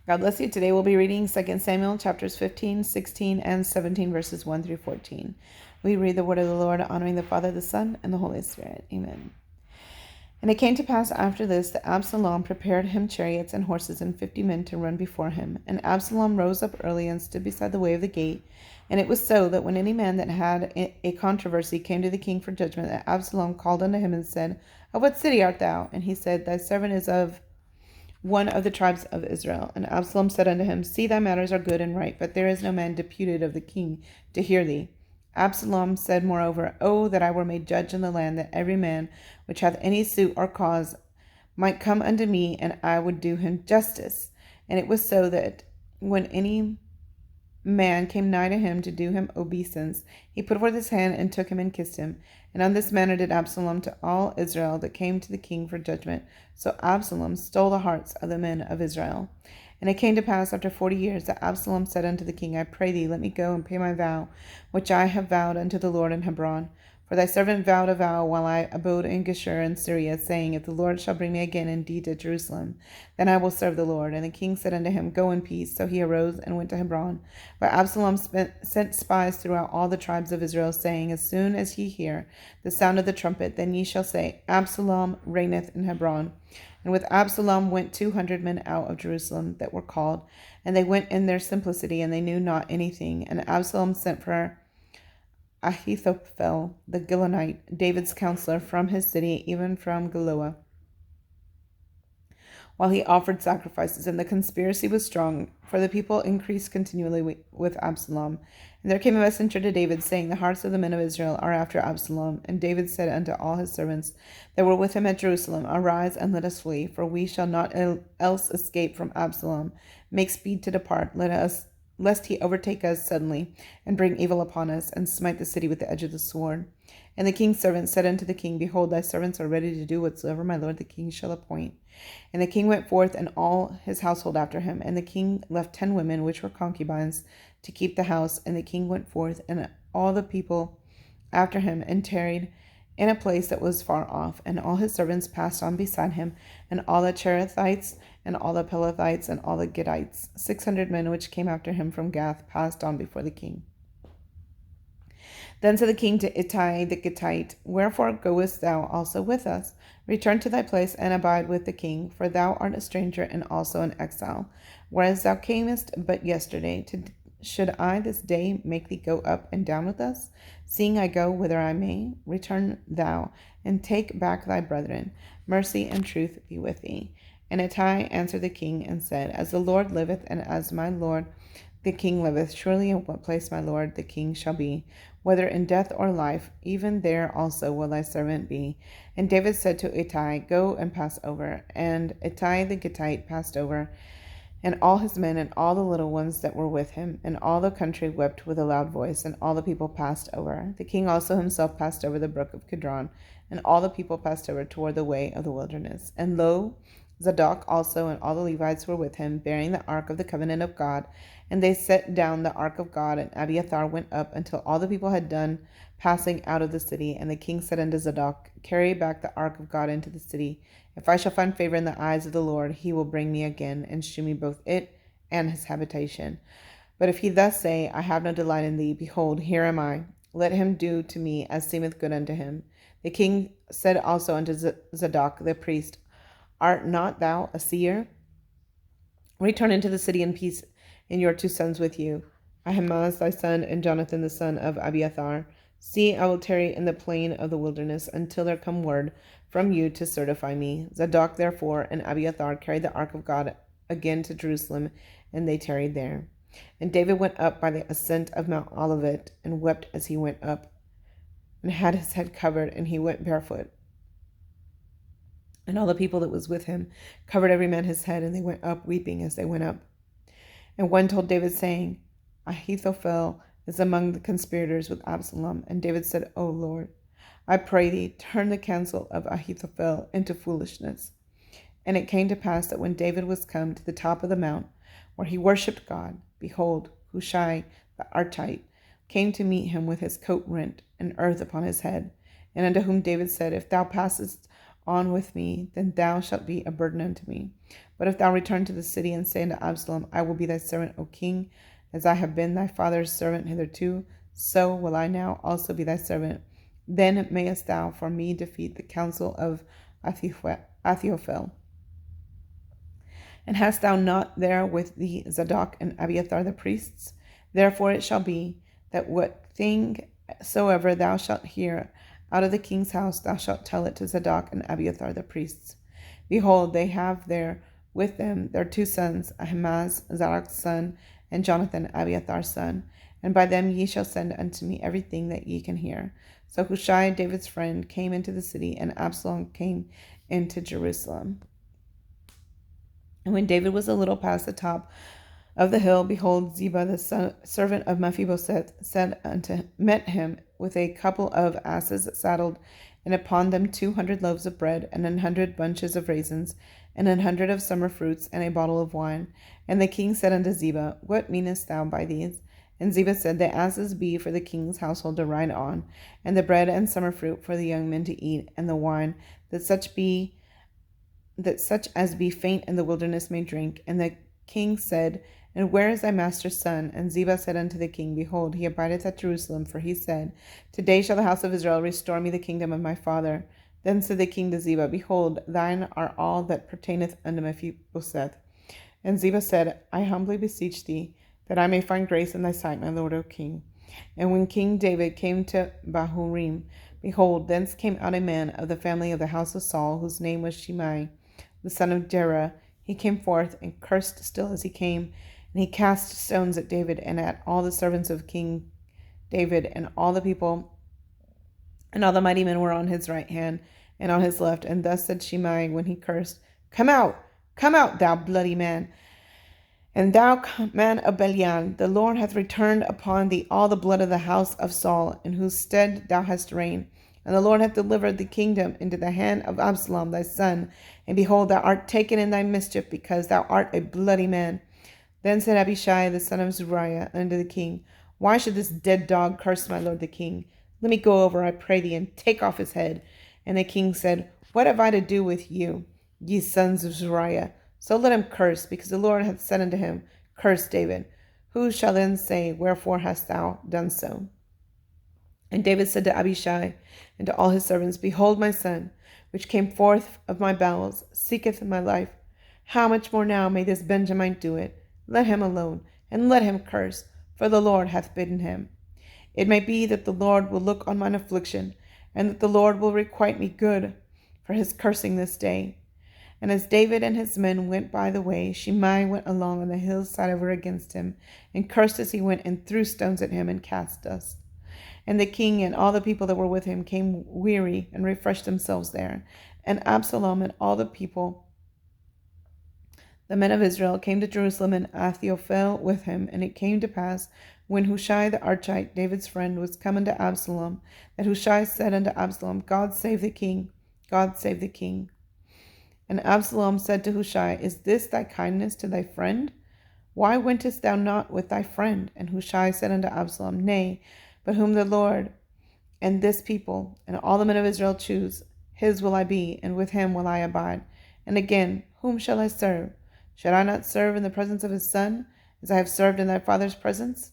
God bless you. Today we'll be reading 2 Samuel chapters 15, 16, and 17, verses 1 through 14. We read the word of the Lord, honoring the Father, the Son, and the Holy Spirit. Amen. And it came to pass after this that Absalom prepared him chariots and horses and 50 men to run before him. And Absalom rose up early and stood beside the way of the gate. And it was so that when any man that had a controversy came to the king for judgment, that Absalom called unto him and said, Of what city art thou? And he said, Thy servant is of one of the tribes of Israel. And Absalom said unto him, See, thy matters are good and right, but there is no man deputed of the king to hear thee. Absalom said moreover, Oh, that I were made judge in the land, that every man which hath any suit or cause might come unto me, and I would do him justice. And it was so that when any man came nigh to him to do him obeisance, he put forth his hand and took him and kissed him. And on this manner did Absalom to all Israel that came to the king for judgment. So Absalom stole the hearts of the men of Israel. And it came to pass after 40 years that Absalom said unto the king, I pray thee, let me go and pay my vow, which I have vowed unto the Lord in Hebron. For thy servant vowed a vow while I abode in Geshur in Syria, saying, If the Lord shall bring me again indeed to Jerusalem, then I will serve the Lord. And the king said unto him, Go in peace. So he arose and went to Hebron. But Absalom sent spies throughout all the tribes of Israel, saying, As soon as ye hear the sound of the trumpet, then ye shall say, Absalom reigneth in Hebron. And with Absalom went 200 men out of Jerusalem that were called, and they went in their simplicity, and they knew not anything. And Absalom sent for Ahithophel the Gilonite, David's counselor, from his city, even from Giloah, while he offered sacrifices. And the conspiracy was strong, for the people increased continually with Absalom. And there came a messenger to David, saying, The hearts of the men of Israel are after Absalom. And David said unto all his servants that were with him at Jerusalem, Arise, and let us flee, for we shall not else escape from Absalom. Make speed to depart, lest he overtake us suddenly, and bring evil upon us, and smite the city with the edge of the sword. And the king's servants said unto the king, Behold, thy servants are ready to do whatsoever my lord the king shall appoint. And the king went forth, and all his household after him. And the king left 10 women, which were concubines, to keep the house. And the king went forth, and all the people after him, and tarried in a place that was far off. And all his servants passed on beside him, and all the Cherethites, and all the Pelethites, and all the Gittites. 600 men which came after him from Gath passed on before the king. Then said the king to Ittai the Gittite, Wherefore goest thou also with us? Return to thy place, and abide with the king, for thou art a stranger and also an exile. Whereas thou camest but yesterday, should I this day make thee go up and down with us? Seeing I go whither I may, return thou, and take back thy brethren. Mercy and truth be with thee. And Ittai answered the king, and said, As the Lord liveth, and as my lord the king liveth, surely in what place my lord the king shall be, whether in death or life, even there also will thy servant be. And David said to Ittai, Go and pass over. And Ittai the Gittite passed over, and all his men, and all the little ones that were with him, and all the country wept with a loud voice, and all the people passed over. The king also himself passed over the brook of Kidron, and all the people passed over toward the way of the wilderness. And lo, Zadok also and all the Levites were with him, bearing the ark of the covenant of God. And they set down the ark of God, and Abiathar went up until all the people had done passing out of the city. And the king said unto Zadok, Carry back the ark of God into the city. If I shall find favor in the eyes of the Lord, he will bring me again, and shew me both it and his habitation. But if he thus say, I have no delight in thee, behold, here am I. Let him do to me as seemeth good unto him. The king said also unto Zadok the priest, Art not thou a seer? Return into the city in peace, and your 2 sons with you, Ahimaaz thy son, and Jonathan the son of Abiathar. See, I will tarry in the plain of the wilderness until there come word from you to certify me. Zadok therefore and Abiathar carried the ark of God again to Jerusalem, and they tarried there. And David went up by the ascent of Mount Olivet, and wept as he went up, and had his head covered, and he went barefoot. And all the people that was with him covered every man his head, and they went up weeping as they went up. And one told David, saying, Ahithophel is among the conspirators with Absalom. And David said, O Lord, I pray thee, turn the counsel of Ahithophel into foolishness. And it came to pass that when David was come to the top of the mount, where he worshipped God, behold, Hushai the Archite came to meet him with his coat rent, and earth upon his head. And unto whom David said, If thou passest on with me, then thou shalt be a burden unto me. But if thou return to the city and say unto Absalom, I will be thy servant, O king, as I have been thy father's servant hitherto, so will I now also be thy servant. Then mayest thou for me defeat the counsel of Ahithophel. And hast thou not there with thee Zadok and Abiathar the priests? Therefore it shall be that what thing soever thou shalt hear out of the king's house, thou shalt tell it to Zadok and Abiathar the priests. Behold, they have there with them their two sons, Ahimaaz Zadok's son, and Jonathan Abiathar's son. And by them ye shall send unto me everything that ye can hear. So Hushai, David's friend, came into the city, and Absalom came into Jerusalem. And when David was a little past the top of the hill, behold, Ziba, the servant of Mephibosheth, met him with a couple of asses saddled, and upon them 200 loaves of bread, and 100 bunches of raisins, and 100 of summer fruits, and a bottle of wine. And the king said unto Ziba, What meanest thou by these? And Ziba said, The asses be for the king's household to ride on, and the bread and summer fruit for the young men to eat, and the wine, that such as be faint in the wilderness may drink. And the king said, And where is thy master's son? And Ziba said unto the king, Behold, he abideth at Jerusalem, for he said, Today shall the house of Israel restore me the kingdom of my father. Then said the king to Ziba, Behold, thine are all that pertaineth unto Mephibosheth. And Ziba said, I humbly beseech thee, that I may find grace in thy sight, my lord, O king. And when King David came to Bahurim, behold, thence came out a man of the family of the house of Saul, whose name was Shimei, the son of Gera. He came forth and cursed still as he came, and he cast stones at David and at all the servants of King David, and all the people and all the mighty men were on his right hand and on his left. And thus said Shimei when he cursed, Come out, thou bloody man. And thou, man of Belial, the Lord hath returned upon thee all the blood of the house of Saul, in whose stead thou hast reigned. And the Lord hath delivered the kingdom into the hand of Absalom thy son. And behold, thou art taken in thy mischief, because thou art a bloody man. Then said Abishai the son of Zeruiah unto the king, Why should this dead dog curse my lord the king? Let me go over, I pray thee, and take off his head. And the king said, What have I to do with you, ye sons of Zeruiah? So let him curse, because the Lord hath said unto him, Curse David. Who shall then say, Wherefore hast thou done so? And David said to Abishai and to all his servants, Behold, my son, which came forth of my bowels, seeketh my life. How much more now may this Benjamite do it? Let him alone, and let him curse, for the Lord hath bidden him. It may be that the Lord will look on mine affliction, and that the Lord will requite me good for his cursing this day. And as David and his men went by the way, Shimei went along on the hillside over against him, and cursed as he went, and threw stones at him, and cast dust. And the king and all the people that were with him came weary, and refreshed themselves there. And Absalom and all the people, the men of Israel, came to Jerusalem, and Ahithophel with him. And it came to pass, when Hushai the Archite, David's friend, was come unto Absalom, that Hushai said unto Absalom, God save the king, God save the king. And Absalom said to Hushai, Is this thy kindness to thy friend? Why wentest thou not with thy friend? And Hushai said unto Absalom, Nay, but whom the Lord and this people and all the men of Israel choose, his will I be, and with him will I abide. And again, whom shall I serve? Should I not serve in the presence of his son, as I have served in thy father's presence?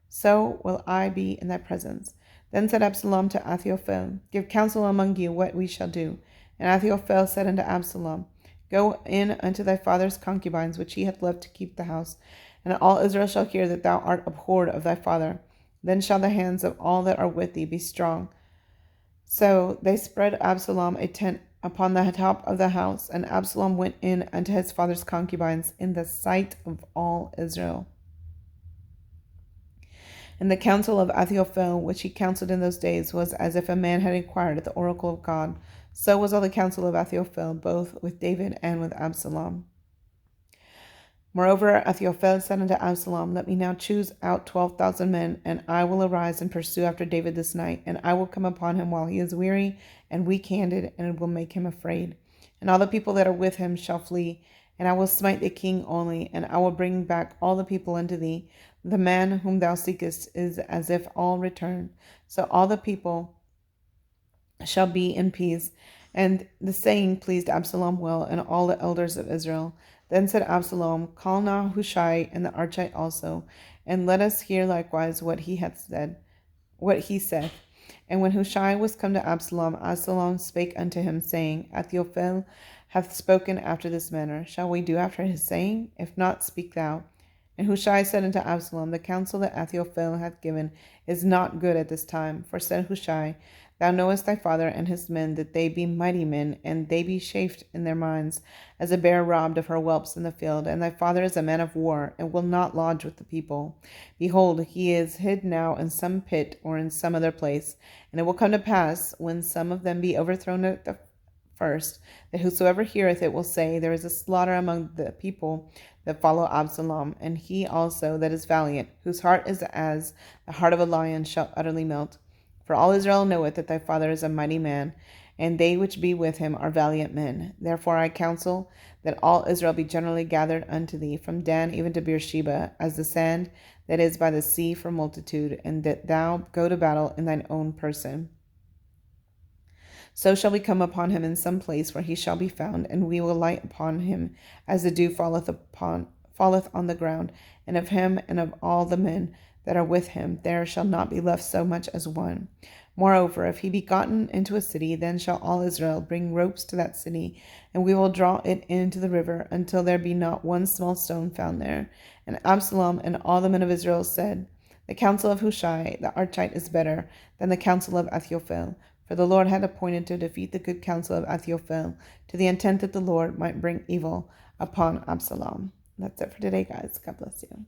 So will I be in thy presence. Then said Absalom to Ahithophel, Give counsel among you what we shall do. And Ahithophel said unto Absalom, Go in unto thy father's concubines, which he hath left to keep the house, and all Israel shall hear that thou art abhorred of thy father. Then shall the hands of all that are with thee be strong. So they spread Absalom a tent upon the top of the house, and Absalom went in unto his father's concubines in the sight of all Israel. And the counsel of Ahithophel, which he counseled in those days, was as if a man had inquired at the oracle of God. So was all the counsel of Ahithophel, both with David and with Absalom. Moreover, Ahithophel said unto Absalom, Let me now choose out 12,000 men, and I will arise and pursue after David this night, and I will come upon him while he is weary and weak-handed, and will make him afraid. And all the people that are with him shall flee, and I will smite the king only, and I will bring back all the people unto thee. The man whom thou seekest is as if all return. So all the people shall be in peace, And the saying pleased Absalom well and all the elders of Israel. Then said Absalom, Call now Hushai and the Archite also, and let us hear likewise what he hath said, what he saith. And when Hushai was come to Absalom, Absalom spake unto him, saying, Ahithophel hath spoken after this manner. Shall we do after his saying? If not, speak thou. And Hushai said unto Absalom, The counsel that Ahithophel hath given is not good at this time. For said Hushai, Thou knowest thy father and his men, that they be mighty men, and they be chafed in their minds, as a bear robbed of her whelps in the field. And thy father is a man of war, and will not lodge with the people. Behold, he is hid now in some pit, or in some other place. And it will come to pass, when some of them be overthrown at the first, that whosoever heareth it will say, There is a slaughter among the people that follow Absalom, and he also that is valiant, whose heart is as the heart of a lion, shall utterly melt. For all Israel knoweth that thy father is a mighty man, and they which be with him are valiant men. Therefore I counsel that all Israel be generally gathered unto thee, from Dan even to Beersheba, as the sand that is by the sea for multitude, and that thou go to battle in thine own person. So shall we come upon him in some place where he shall be found, and we will light upon him as the dew falleth on the ground, and of him and of all the men that are with him there shall not be left so much as one. Moreover, if he be gotten into a city, then shall all Israel bring ropes to that city, and we will draw it into the river, until there be not one small stone found there. And Absalom and all the men of Israel said, The counsel of Hushai the Archite is better than the counsel of Ahithophel. For the Lord had appointed to defeat the good counsel of Ahithophel, to the intent that the Lord might bring evil upon Absalom. That's it for today, guys. God bless you.